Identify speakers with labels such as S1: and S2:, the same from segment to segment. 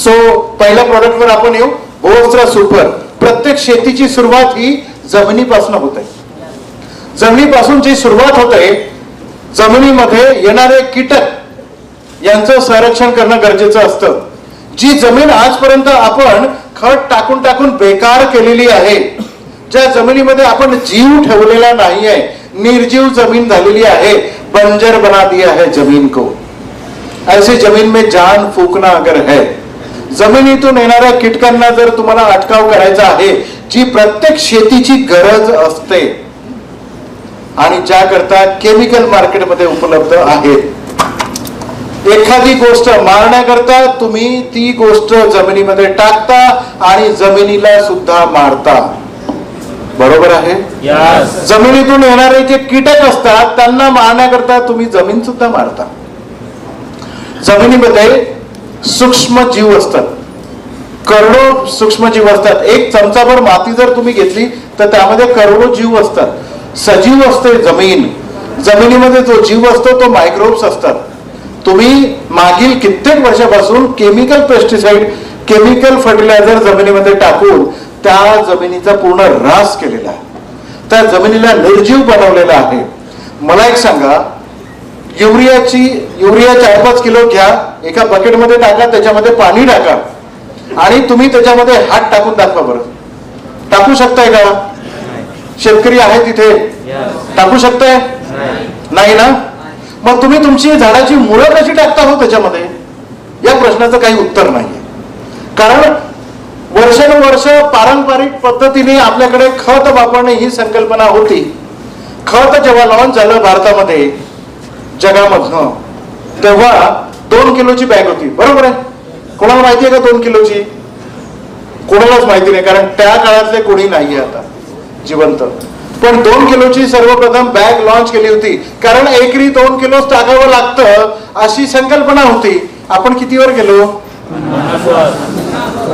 S1: So पहिल्या प्रॉडक्टवर आपण येऊ. भूवस्त्र सुपर. प्रत्येक शेतीची सुरुवात ही जमिनीपासून होते. जमिनीपासून जी सुरुवात होते, जमिनीमध्ये येणारे कीटक यांचं संरक्षण करणं गरजेचं असतं. जी जमीन आजपर्यंत आपण खत टाकून टाकून बेकार केलेली आहे, ज्या जमिनीमध्ये आपण जीव ठेवलेला नाही आहे, निर्जीव जमीन झालेली आहे, बंजर बना दिया है जमीन को. ऐसी जमीन में जान फूकना अगर है. जमिनीतून येणाऱ्या कीटकांना जर तुम्हाला अटकाव करायचा आहे, जी प्रत्येक शेतीची गरज असते आणि ज्याकरता केमिकल मार्केटमध्ये उपलब्ध आहेत, एखादी गोष्ट मारण्याकरता तुम्ही ती गोष्ट जमिनीमध्ये टाकता आणि जमिनीला सुद्धा मारता. बरोबर आहे? जमिनीतून येणारे जे कीटक असतात त्यांना मारण्याकरता तुम्ही जमीन सुद्धा मारता. जमिनीमध्ये सूक्ष्म जीव असतात, करोडो सूक्ष्म जीव असतात. एक चमचाभर माती जर तुम्ही घेतली तर त्यामध्ये करोडो जीव असतात. सजीव असते जमीन. जमिनीमध्ये जो जीव असतो तो मायक्रोब्स असतात. तुम्ही मागील कित्येक वर्षापासून केमिकल पेस्टिसाइड, केमिकल फर्टिलायझर जमिनीमध्ये टाकून त्या जमिनीचा पूर्ण ऱ्हास केलेला आहे, त्या जमिनीला निर्जीव बनवलेला आहे. मला एक सांगा, युरिया 4-5 किलो घ्या, एका बकेटमध्ये टाका, त्याच्यामध्ये पाणी टाका आणि तुम्ही त्याच्यामध्ये हात टाकून दाखवा बरं. टाकू शकताय का? शेतकरी आहे तिथे, टाकू शकताय? नाही ना. मग तुम्ही तुमची झाडाची मुळं कशी टाकता हो त्याच्यामध्ये? या प्रश्नाचं काही उत्तर नाहीये. कारण वर्षानुवर्ष पारंपरिक पद्धतीने आपल्याकडे खत वापरणे ही संकल्पना होती. खत जेव्हा लॉन्च झालं भारतामध्ये, जगामधनं, तेव्हा 2 किलोची बॅग होती. बरोबर आहे? कोणाला माहिती आहे का 2 किलोची? कोणालाच माहिती नाही, कारण त्या काळातले कोणी नाहीये आता जिवंत. पण 2 किलोची सर्वप्रथम बॅग लॉन्च केली होती, कारण एकरी 2 किलोच टाकावं लागतं अशी संकल्पना होती. आपण कितीवर गेलो?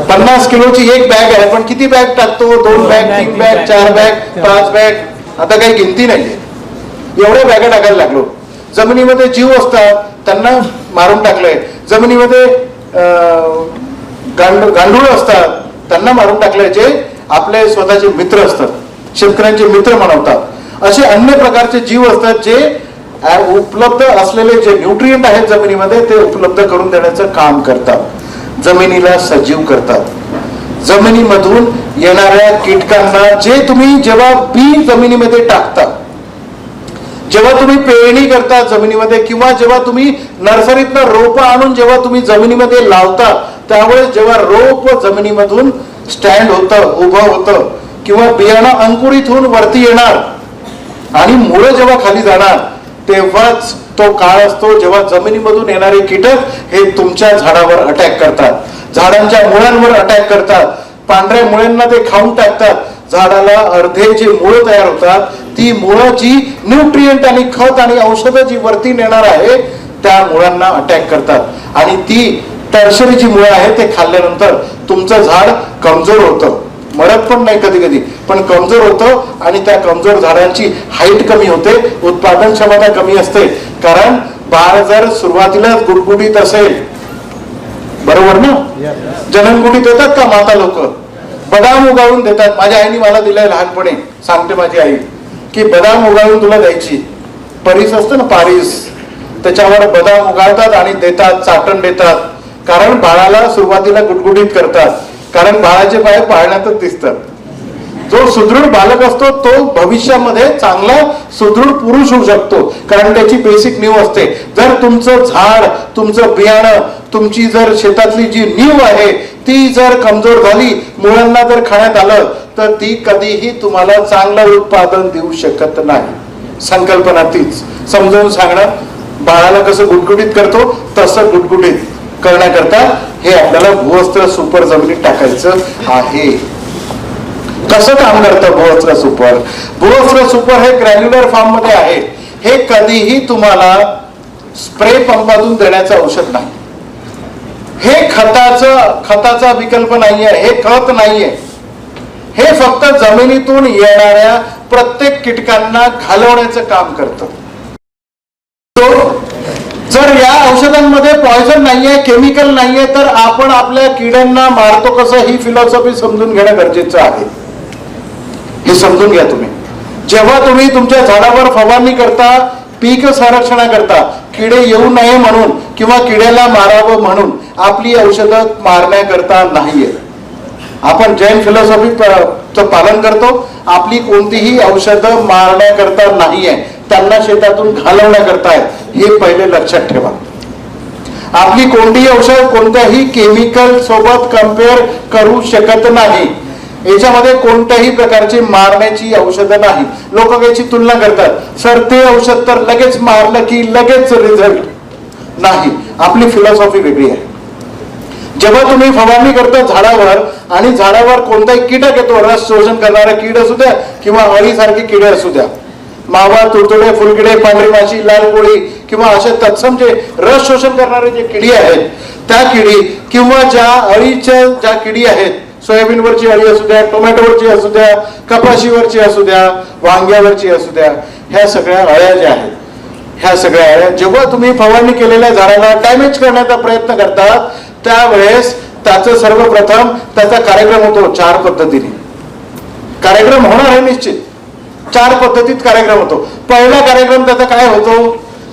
S1: 50 किलोची एक बॅग आहे, पण किती बॅग टाकतो? 2 बॅग, 3 बॅग, 4 बॅग, 5 बॅग, आता काही गिनती नाहीये. एवढ्या बॅगा टाकायला लागलो. जमिनीमध्ये जीव असतात त्यांना मारून टाकलंय. जमिनीमध्ये गांडूळ असतात त्यांना मारून टाकलंय, जे आपले स्वतःचे मित्र असतात, शेतकऱ्यांचे मित्र म्हणतात. असे अन्य प्रकारचे जीव असतात जे उपलब्ध असलेले जे न्यूट्रिएंट आहेत जमिनीमध्ये ते उपलब्ध करून देण्याचं काम करतात, जमिनीला सजीव करतात. जमिनीमधून येणाऱ्या कीटकांना जे तुम्ही जेव्हा बी जमिनीमध्ये टाकता, जेव्हा तुम्ही पेरणी करता जमिनीमध्ये, किंवा जेव्हा तुम्ही नर्सरीतनं रोप आणून जेव्हा तुम्ही जमिनीमध्ये लावता, त्यावेळेस जेव्हा रोप जमिनीमधून स्टँड होतं, उभं होतं, किंवा बियाणं अंकुरित होऊन वरती येणार आणि मुळं जेव्हा खाली जाणार, तेव्हाच तो काळ असतो जेव्हा जमिनीमधून येणारे कीटक हे तुमच्या झाडावर अटॅक करतात, झाडांच्या मुळांवर अटॅक करतात, पांढऱ्या मुळांना ते खाऊन टाकतात. झाडाला अर्धे जे मुळं तयार होतात, ती मुळं जी न्यूट्रिएंट आणि खत आणि औषधं जी वरती नेणार आहे त्या मुळांना अटॅक करतात आणि ती टर्शरी जी मुळं आहे ते खाल्ल्यानंतर तुमचं झाड कमजोर होतं. मरत पण नाही कधी कधी, पण कमजोर होतं आणि त्या कमजोर झाडांची हाईट कमी होते, उत्पादन क्षमता कमी असते. कारण बाळ जर सुरुवातीला गुटगुटीत असेल, बरोबर ना, जननगुटीत येतात का माता लोक, बदाम उगाळून देतात. माझ्या आईने मला दिलंय लहानपणी, सांगते माझी आई, की बदाम उगाळून तुला द्यायची. परीस असतं ना, पारीस, त्याच्यावर बदाम उगाळतात आणि देतात, चाटण देतात. कारण बाळाला सुरुवातीला गुटगुटीत करतात, कारण बाळाचे पाय पाळण्यातच दिसतात. जो सुदृढ बालक असतो तो भविष्यामध्ये चांगला सुदृढ पुरुष होऊ शकतो, कारण त्याची बेसिक नीव असते. जर तुमचं झाड, तुमचं बियाणं, तुमची जर शेतातली जी नीव आहे ती जर कमजोर झाली, मुळांना जर खाण्यात आलं, तर ती कधीही तुम्हाला चांगलं उत्पादन देऊ शकत नाही. संकल्पना तीच समजावून सांगणं. बाळाला कसं गुटगुटीत करतो तसं गुटगुटीत करण्याकरता हे आपल्याला भूवस्त्र सुपर जमिनीत टाकायचं आहे. कसं काम करतं भूवस्त्र सुपर? भूवस्त्र सुपर हे ग्रॅन्युलर फॉर्म मध्ये आहे. हे कधीही तुम्हाला स्प्रे पंपातून देण्याचं औषध नाही. हे खताचा विकल्प नाहीये, हे खत नाहीये. हे फक्त जमिनीतून येणाऱ्या प्रत्येक कीटकांना घालवण्याचं काम करतं. जर या औषधांमध्ये पॉयझन नाहीये, केमिकल नाहीये, तर आपण आपल्या किड्यांना मारतो कसं, ही फिलॉसॉफी समजून घेणं गरजेचं आहे. हे समजून घ्या तुम्ही. जेव्हा तुम्ही तुमच्या झाडावर फवारणी करता, पीक संरक्षणाकरता, किडे येऊ नये म्हणून किंवा किड्याला मारावं म्हणून आपली औषधं मारण्याकरता नाहीये. आपण जैन फिलॉसॉफीचं पालन करतो. आपली कोणतीही औषधं मारण्याकरता नाहीये, त्यांना शेतातून घालवण्याकरता आहे. हे पहिले लक्षात ठेवा. आपली कोणतीही औषध कोणत्याही केमिकल सोबत कम्पेअर करू शकत नाही. याच्यामध्ये कोणत्याही प्रकारची मारण्याची औषधं नाही. लोक याची तुलना करतात, सर ते औषध तर लगेच मारलं की लगेच रिझल्ट नाही. आपली फिलॉसॉफी वेगळी आहे. जेव्हा तुम्ही फवारणी करता झाडावर आणि झाडावर कोणताही कीटक येतो, रस शोषण करणारा कीड असू द्या किंवा अळीसारखे किडे असू द्या, मावा, तुडतुडे, फुलकिडे, पांढरी माशी, लाल कोळी किंवा अशा तत्सम जे रस शोषण करणारे जे किडी आहेत, त्या किडी किंवा ज्या अळीच्या ज्या किडी आहेत, सोयाबीनवरची अळी असू द्या, टोमॅटोवरची असू द्या, कपाशीवरची असू द्या, वांग्यावरची असू द्या, ह्या सगळ्या अळ्या ज्या आहेत, ह्या सगळ्या अळ्या जेव्हा तुम्ही फवारणी केलेल्या झाडाला डॅमेज करण्याचा प्रयत्न करतात, त्यावेळेस त्याचं सर्वप्रथम त्याचा कार्यक्रम होतो 4 पद्धतीने. कार्यक्रम होणार आहे निश्चित, 4 पद्धतीत कार्यक्रम होतो. पहिला कार्यक्रम त्याचा काय होतो,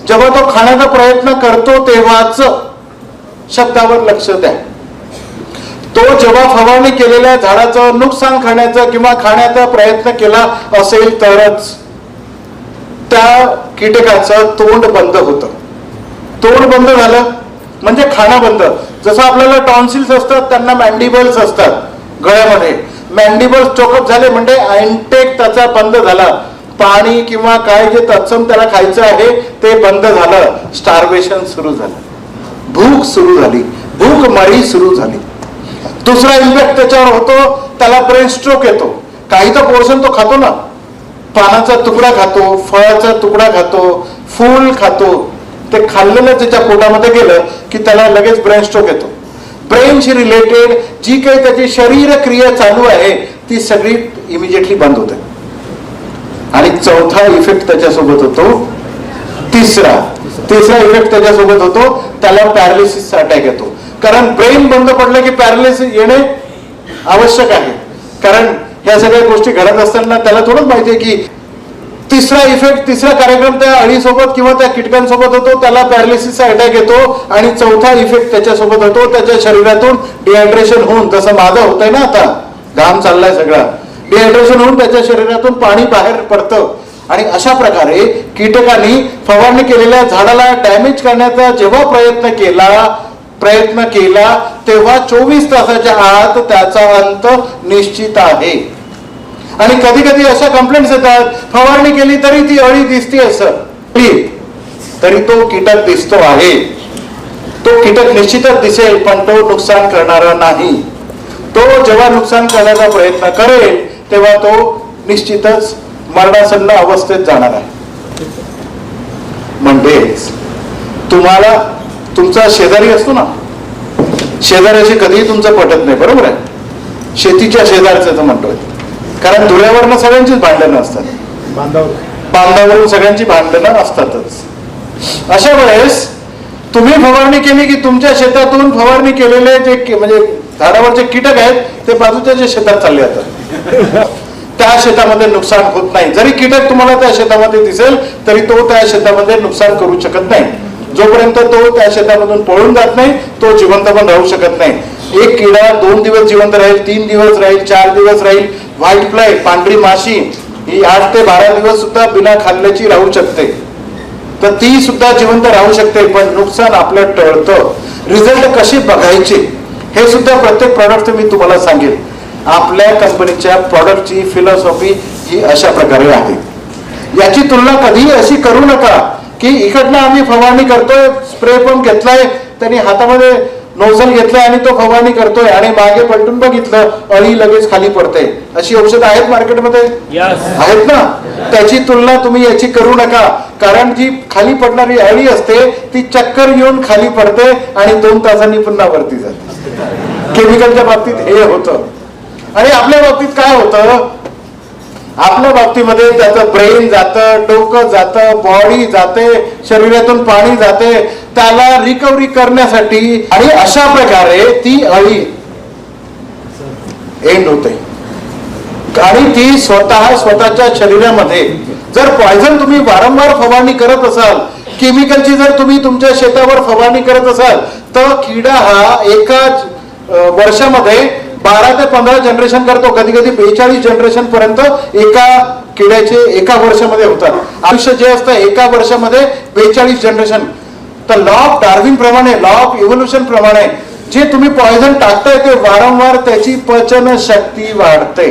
S1: जेव्हा तो खाण्याचा प्रयत्न करतो तेव्हाच शब्दावर लक्ष द्या. तो जेव्हा फवारणी केलेल्या झाडाचं नुकसान करण्याचा किंवा खाण्याचा प्रयत्न केला असेल तरच त्या कीटकाचं तोंड बंद होतं. तोंड बंद झालं म्हणजे खाणं बंद. जसं आपल्याला टॉन्सिल्स असतात, त्यांना मॅन्डिबल्स असतात गळ्यामध्ये. मॅन्डिबल्स चोकअप झाले म्हणजे इनटेक त्याचा बंद झाला. पाणी किंवा काय जे तत्सम त्याला खायचं आहे ते बंद झालं. स्टार्वेशन सुरू झालं, भूक सुरू झाली, भूकमरी सुरू झाली. दुसरा इम्पॅक्ट त्याच्यावर होतो, त्याला ब्रेन स्ट्रोक येतो. काही तर पोर्शन तो खातो ना, पानाचा तुकडा खातो, फळाचा तुकडा खातो, फूल खातो. ते खाल्लेलं त्याच्या पोटामध्ये गेलं की त्याला लगेच ब्रेन स्ट्रोक येतो. ब्रेनशी रिलेटेड जी काही त्याची शरीर क्रिया चालू आहे ती सगळी इमिजिएटली बंद होते. आणि चौथा इफेक्ट त्याच्यासोबत होतो, तिसरा इफेक्ट त्याच्यासोबत होतो, त्याला पॅरालिसिसचा अटॅक येतो. कारण ब्रेन बंद पडलं की पॅरालिसिस येणे आवश्यक आहे. कारण ह्या सगळ्या गोष्टी घडत असताना त्याला थोडंच माहिती आहे की तिसरा कार्यक्रम त्या अळीसोबत किंवा त्या कीटकांसोबत होतो, त्याला पॅरालिसिसचा अटॅक येतो. आणि चौथा इफेक्ट त्याच्यासोबत होतो, त्याच्या शरीरातून डिहायड्रेशन होऊन, जसं माझं होतंय ना आता, घाम चाललाय सगळा, डिहायड्रेशन होऊन त्याच्या शरीरातून पाणी बाहेर पडतं. आणि अशा प्रकारे कीटकांनी फवारणी केलेल्या झाडाला डॅमेज करण्याचा जेव्हा प्रयत्न केला तेव्हा 24 तासाच्या आत त्याचा अंत निश्चित आहे. आणि कधी कधी अशा कंप्लेंट्स येतात, फवारणी केली तरी ती अळी दिसते, असं तरी तो कीटक दिसतो आहे. तो कीटक निश्चितच दिसेल, पण तो नुकसान करणारा नाही. तो जेव्हा नुकसान करण्याचा प्रयत्न करेल तेव्हा तो निश्चितच मरणासन्न अवस्थेत जाणार आहे. म्हणजेच तुम्हाला तुमचा शेजारी असतो ना, शेजाऱ्याशी कधीही तुमचं पटत नाही, बरोबर आहे. शेतीच्या शेजारचं म्हणतोय, कारण धुळ्यावरनं सगळ्यांचीच भांडणं असतात, बांधावरून सगळ्यांची भांडणं असतातच. अशा वेळेस तुम्ही फवारणी केली की तुमच्या शेतातून फवारणी केलेले जे म्हणजे झाडावरचे कीटक आहेत ते बाजूच्या जे शेतात चालले जातात. त्या शेतामध्ये नुकसान होत नाही. जरी कीटक तुम्हाला त्या शेतामध्ये दिसेल तरी तो त्या शेतामध्ये नुकसान करू शकत नाही. जोपर्यंत तो त्या शेतामधून पळून जात नाही तो जिवंत पण राहू शकत नाही. एक किडा 2 दिवस जिवंत राहील, 3 दिवस राहील, 4 दिवस राहील. व्हाईट फ्लाय, पांढरी माशी, ही 8 ते 12 दिवस सुद्धा बिना खाल्ल्याची राहू शकते, तर ती सुद्धा जिवंत राहू शकते. पण नुकसान आपलं टळतं. रिझल्ट कसे बघायचे हे सुद्धा प्रत्येक प्रॉडक्ट मी तुम्हाला सांगेन. आपल्या कंपनीच्या प्रॉडक्टची फिलॉसॉफी ही अशा प्रकारे आहे. याची तुलना कधीही अशी करू नका की इकडनं आम्ही फवारणी करतोय, स्प्रे पंप घेतलाय, त्यांनी हातामध्ये नोझल घेतलाय आणि तो फवारणी करतोय आणि मागे पलटून बघितलं अळी लगेच खाली पडते. अशी औषधं आहेत मार्केटमध्ये, आहेत ना. त्याची तुलना तुम्ही याची करू नका. कारण जी खाली पडणारी अळी असते ती चक्कर येऊन खाली पडते आणि 2 तासांनी पुन्हा वरती जाते. केमिकलच्या बाबतीत हे होतं. आणि आपल्या बाबतीत काय होतं, आपल्या बाबतीमध्ये त्याचं ब्रेन जातं, डोकं जातं, बॉडी जाते, शरीरातून पाणी जाते, त्याला रिकव्हरी करण्यासाठी आणि अशा प्रकारे ती अळी एंड होते आणि ती स्वतःच्या शरीरामध्ये जर पॉयझन तुम्ही वारंवार फवारणी करत असाल, केमिकलची जर तुम्ही तुमच्या शेतावर फवारणी करत असाल, तर किडा हा एकाच वर्षामध्ये 12 ते 15 जनरेशन करतो, कधी कधी 42 जनरेशन पर्यंत एका किड्याचे एका वर्षामध्ये होतात. आयुष्य जे असतं एका वर्षामध्ये 42 जनरेशन. तर लॉ ऑफ डार्विन प्रमाणे, लॉ ऑफ इव्होल्युशन प्रमाणे जे तुम्ही पॉयझन टाकताय ते वारंवार त्याची पचन शक्ती वाढते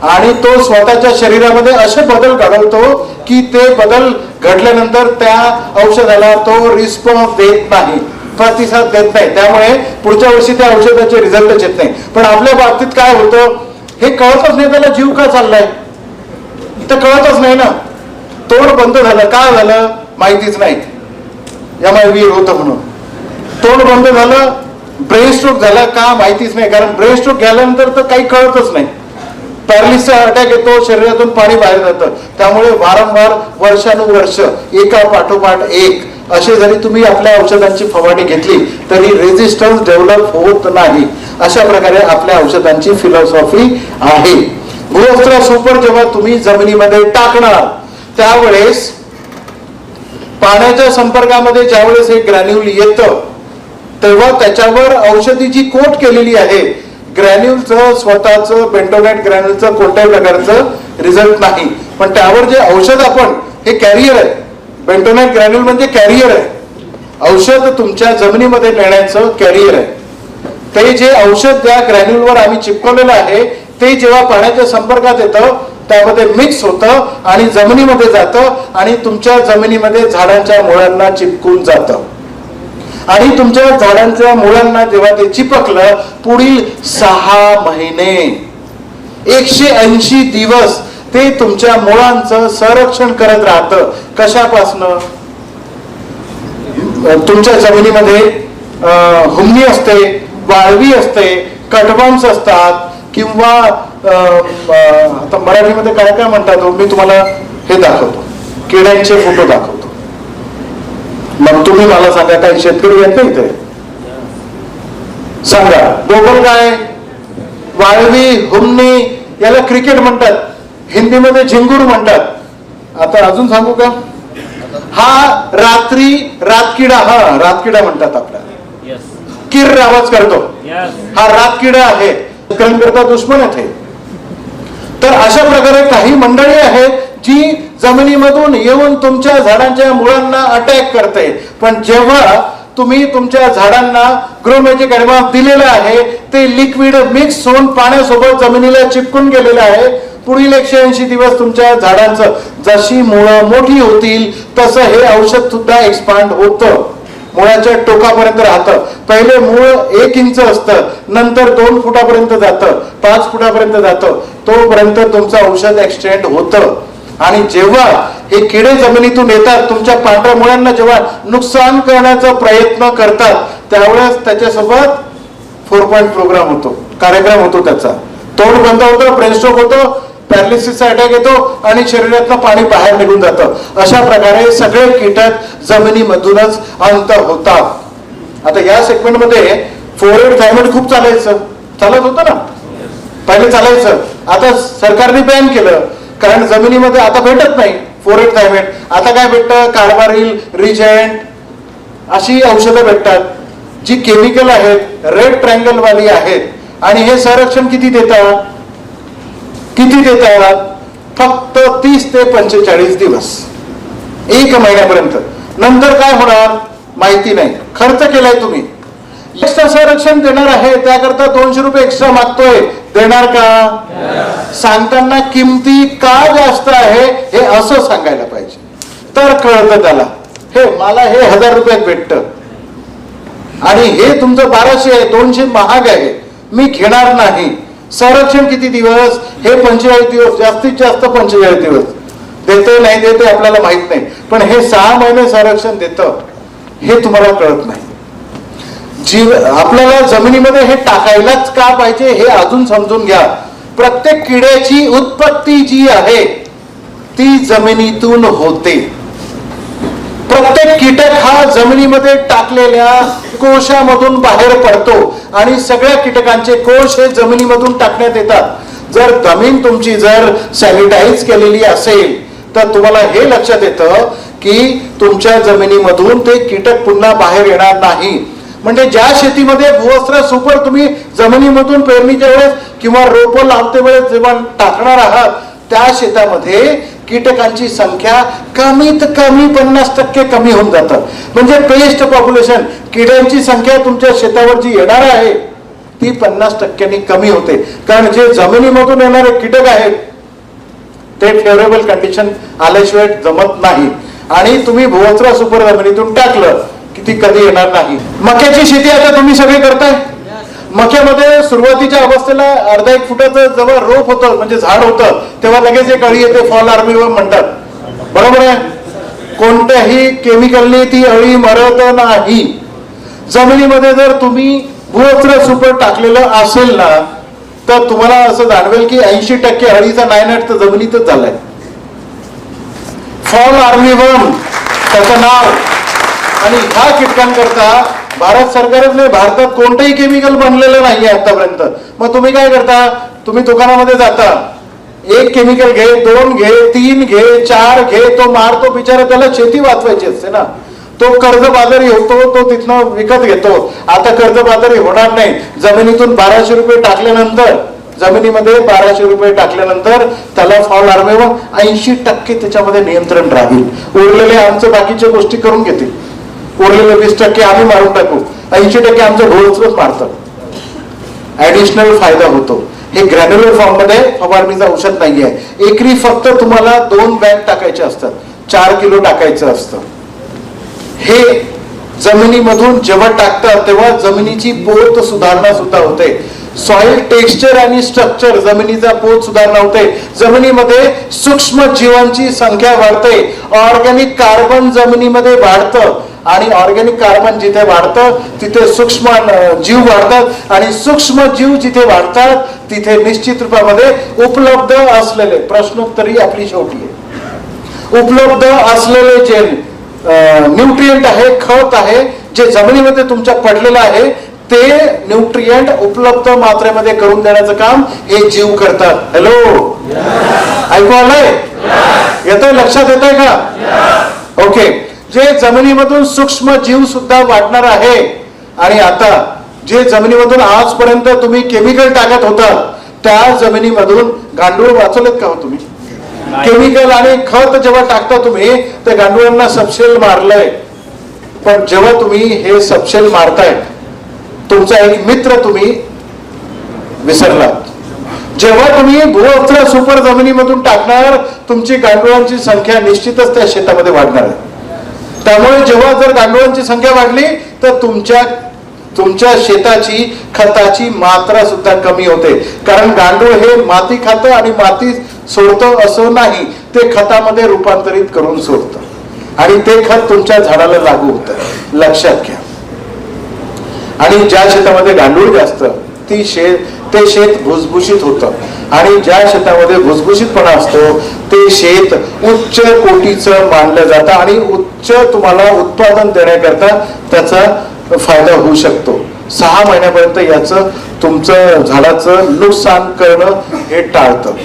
S1: आणि तो स्वतःच्या शरीरामध्ये असे बदल घडवतो की ते बदल घडल्यानंतर त्या औषधाला तो रिस्पॉन्स देत नाही, प्रतिसाद देत नाही. त्यामुळे पुढच्या वर्षी त्या औषधाचे रिझल्टच येत नाही. पण आपल्या बाबतीत काय होतं हे कळतच नाही, त्याला जीव का चाललाय तर कळतच नाही ना. तोंड बंद झालं, काय झालं माहितीच नाही, यामुळे वीर होतं म्हणून. तोंड बंद झालं, ब्रेन स्ट्रोक झाला का माहितीच नाही, कारण ब्रेन स्ट्रोक गेल्यानंतर तर काही कळतच नाही. पॅरालिसिसचा अटॅक येतो, शरीरातून पाणी बाहेर जातं. त्यामुळे वारंवार वर्षानुवर्ष एका पाठोपाठ एक असे जरी तुम्ही आपल्या औषधांची फवारणी घेतली तरी रेझिस्टन्स डेव्हलप होत नाही. अशा प्रकारे आपल्या औषधांची फिलॉसॉफी आहे. भूवस्त्र सुपर जेव्हा तुम्ही जमिनीमध्ये टाकणार त्यावेळेस पाण्याच्या संपर्कामध्ये ज्यावेळेस हे ग्रॅन्युल येतं तेव्हा त्याच्यावर औषधी जी कोट केलेली आहे, ग्रॅन्युलचं स्वतःचं बेंटोनेट ग्रॅन्युलचं कोणत्याही प्रकारचं रिझल्ट नाही, पण त्यावर जे औषध आपण हे कॅरियर आहे. बेंटोनेट ग्रॅन्युल म्हणजे कॅरियर आहे, औषध तुमच्या जमिनीमध्ये नेण्याचं कॅरियर आहे. ते जे औषध त्या ग्रॅन्युलवर आम्ही चिपकवलेलं आहे ते जेव्हा पाण्याच्या संपर्कात येतं त्यामध्ये मिक्स होतं आणि जमिनीमध्ये जातं आणि तुमच्या जमिनीमध्ये झाडांच्या मुळांना चिपकून जातं आणि तुमच्या झाडांच्या मुळांना जेव्हा ते चिपकलं पुढील 6 महिने 180 दिवस ते तुमच्या मुळांचं संरक्षण करत राहतं. कशापासनं? तुमच्या जमिनीमध्ये हुमणी असते, वाळवी असते, कटवर्म्स असतात किंवा आता मराठीमध्ये काय काय म्हणतात मी तुम्हाला हे दाखवतो, किड्यांचे फोटो दाखवतो. मग तुम्ही मला सांगा, काही शेतकरी येत नाही ते सांगा. डोबल काय, वाळवी, हुमणी याला क्रिकेट म्हणतात, हिंदीमध्ये झिंगूर म्हणतात. आता अजून सांगू का? हा रातकिडा, हा रातकिडा म्हणतात आपल्याला. किर आवाज करतो, हा रातकिडा आहे, करता दुश्मन आहे. तर अशा प्रकारे काही मंडळी आहेत जी जमिनीमधून येऊन तुमच्या झाडांच्या मुळांना अटॅक करते. पण जेव्हा तुम्ही तुमच्या झाडांना ग्रोमॅजिक ऍडव्हान्स दिलेलं आहे ते लिक्विड मिक्स होऊन पाण्यासोबत जमिनीला चिपकून गेलेलं आहे. पुढील 180 दिवस तुमच्या झाडांचं जशी मुळं मोठी होतील तसं हे औषध सुद्धा एक्सपांड होतं, मुळाच्या टोकापर्यंत राहतं. पहिले मूळ 1 इंच असतं, नंतर 2 फुटापर्यंत जातं, 5 फुटापर्यंत जातं, तोपर्यंत तुमचं औषध एक्सटेंड होतं. आणि जेव्हा हे किडे जमिनीतून येतात तुमच्या पांढऱ्या मुळांना जेव्हा नुकसान करण्याचा प्रयत्न करतात त्यावेळेस त्याच्यासोबत 4 पॉइंट प्रोग्राम होतो, कार्यक्रम होतो. त्याचा तोंड बंद होतं, ब्रेन स्ट्रोक होतो, पॅरालिसिसचा अटॅक येतो आणि शरीरातलं पाणी बाहेर निघून जातं. अशा प्रकारे सगळे कीटक जमिनीमधूनच अंत होतात. आता या सेगमेंट मध्ये फोरेट थायमॅइड खूप चालत होतं ना, पहिले चालायचं. आता सरकारने बॅन केलं कारण जमिनीमध्ये आता भेटत नाही फोरेट थायमॅइड. आता काय भेटतं? कार्बारिल, रिजेंट अशी औषधं भेटतात जी केमिकल आहेत, रेड ट्रायंगल वाली आहेत. आणि हे संरक्षण किती देतात? फक्त 30 ते 45 दिवस, 1 महिन्यापर्यंत. नंतर काय होणार माहिती नाही. खर्च केलाय तुम्ही, एक्स्ट्रा संरक्षण देणार आहे त्याकरता 200 रुपये एक्स्ट्रा मागतोय, देणार का? सांगताना किमती का जास्त आहे हे असं सांगायला पाहिजे, तर कळतं त्याला. हे मला हे 1000 रुपयात भेटतं आणि हे तुमचं 1200 आहे, 200 महाग आहे, मी घेणार नाही. संरक्षण किती दिवस? हे 45 दिवस, जास्तीत जास्त 45 दिवस. देते नाही देते आपल्याला माहित नाही, पण हे 6 महिने संरक्षण देतं हे तुम्हाला कळत नाही. आपल्याला जमिनीमध्ये हे टाकायलाच का पाहिजे हे अजून समजून घ्या. प्रत्येक किड्याची उत्पत्ती जी आहे ती जमिनीतून होते. प्रत्येक कीटक हा जमिनीमध्ये टाकलेल्या कोशामधून बाहेर पडतो आणि सगळ्या कीटकांचे कोश हे जमिनीमधून टाकण्यात येतात. जर जमीन तुमची जर सॅनिटाईज केलेली असेल तर तुम्हाला हे लक्षात येतं की तुमच्या जमिनीमधून ते कीटक पुन्हा बाहेर येणार नाही. म्हणजे ज्या शेतीमध्ये भूवस्त्र सुपर तुम्ही जमिनीमधून पेरणीच्या वेळेस किंवा रोपं लावते वेळेस जेव्हा टाकणार आहात त्या शेतामध्ये कीटकांची संख्या कमीत कमी 50% कमी होऊन जातात. म्हणजे पेस्ट पॉप्युलेशन, किड्यांची संख्या तुमच्या शेतावर जी येणार आहे ती 50% कमी होते. कारण जे जमिनीमधून येणारे कीटक आहेत ते फेवरेबल कंडिशन आल्याशिवाय जमत नाही आणि तुम्ही भूवस्त्र सुपर जमिनीतून टाकलं की ती कधी येणार नाही. मक्याची शेती आता तुम्ही सगळे करताय. मक्यामध्ये सुरुवातीच्या अवस्थेला अर्धा 1 फुटाचं जेव्हा रोप होतं म्हणजे झाड होतं तेव्हा लगेच एक अळी येते, फॉल आर्मीवर्म म्हणतात. बरोबर आहे. कोणत्याही केमिकलने ती अळी मरत नाही. जमिनीमध्ये जर तुम्ही भूवस्त्र सुपर टाकलेलं असेल ना तर तुम्हाला असं जाणवेल की 80% अळीचा नायनाट तर जमिनीतच झालाय. फॉल आर्मीवर्म त्याचं नाव. आणि ह्या कीटकांकरता भारत सरकारच नाही, भारतात कोणतंही केमिकल बनलेलं नाहीये आतापर्यंत. मग तुम्ही काय करता, तुम्ही दुकानामध्ये जाता, एक केमिकल घे, 2 घे, 3 घे, 4 घे, तो मारतो बिचारा, त्याला शेती वाचवायची असते ना. तो कर्जबाजारी होतो, तो तिथनं विकत घेतो. आता कर्जबाजारी होणार नाही. जमिनीतून 1200 रुपये टाकल्यानंतर, जमिनीमध्ये 1200 रुपये टाकल्यानंतर त्याला फॉल आर्मीवर्म 80% त्याच्यामध्ये नियंत्रण राहील. उरलेले आमचं बाकीच्या गोष्टी करून घेतील. उरलेले 20% आम्ही मारून टाकू, 80% आमचं ढोलच मारतात. ऍडिशनल फायदा होतो. हे ग्रॅन्युलर फॉर्म मध्ये फवारणीचं औषध नाहीये. एकरी फक्त तुम्हाला 2 बॅग टाकायचे असतात, 4 किलो टाकायचं असतं. हे जमिनीमधून जेव्हा टाकतात तेव्हा जमिनीची पोत सुधारणा सुद्धा होते. सॉइल टेक्स्चर आणि स्ट्रक्चर, जमिनीचा पोत सुधारणा होते. जमिनीमध्ये सूक्ष्म जीवांची संख्या वाढते. ऑर्गॅनिक कार्बन जमिनीमध्ये वाढतं आणि ऑर्गॅनिक कार्बन जिथे वाढतं तिथे सूक्ष्म जीव वाढतात आणि सूक्ष्म जीव जिथे वाढतात तिथे निश्चित रूपामध्ये उपलब्ध असलेले, प्रश्नोत्तरी आपली शेवटी आहे, उपलब्ध असलेले जे न्यूट्रिएंट आहे, खत आहे, जे जमिनीमध्ये तुमच्या पडलेलं आहे ते न्यूट्रिएंट उपलब्ध मात्रेमध्ये करून देण्याचं काम हे जीव करतात. हॅलो, ऐकू आलंय? येतंय, लक्षात येतंय का? ओके. जे जमिनीमधून सूक्ष्म जीव सुद्धा वाढणार आहे. आणि आता जे जमिनीमधून आजपर्यंत तुम्ही केमिकल टाकत होता त्या जमिनीमधून गांडूळ वाचवलेत का हो तुम्ही? केमिकल आणि खत जेव्हा टाकता तुम्ही त्या गांडुळांना सबशेल मारलंय. पण जेव्हा तुम्ही हे सबशेल मारताय तुमचा एक मित्र तुम्ही विसरलात. जेव्हा तुम्ही भूवस्त्र सुपर जमिनीमधून टाकणार तुमची गांडुळांची संख्या निश्चितच त्या शेतामध्ये वाढणार आहे. त्यामुळे जेव्हा जर गांडुळांची संख्या वाढली तर तुमच्या शेताची खताची मात्रा सुद्धा कमी होते. कारण गांडूळ हे माती खातं आणि माती सोडतं असं नाही, ते खतामध्ये रूपांतरित करून सोडतं आणि ते खत तुमच्या झाडाला लागू होतं. लक्षात घ्या. आणि ज्या शेतामध्ये गांडूळ जास्त ते शेत भुसभुशीत होतं आणि ज्या शेतामध्ये भुसभुशीतपणा असतो ते शेत उच्च कोटीचं मानलं जातं आणि उच्च तुम्हाला उत्पादन देण्याकरता त्याचा फायदा होऊ शकतो. 6 महिन्यापर्यंत याचं तुमचं झाडाचं नुकसान करणं हे टाळतं.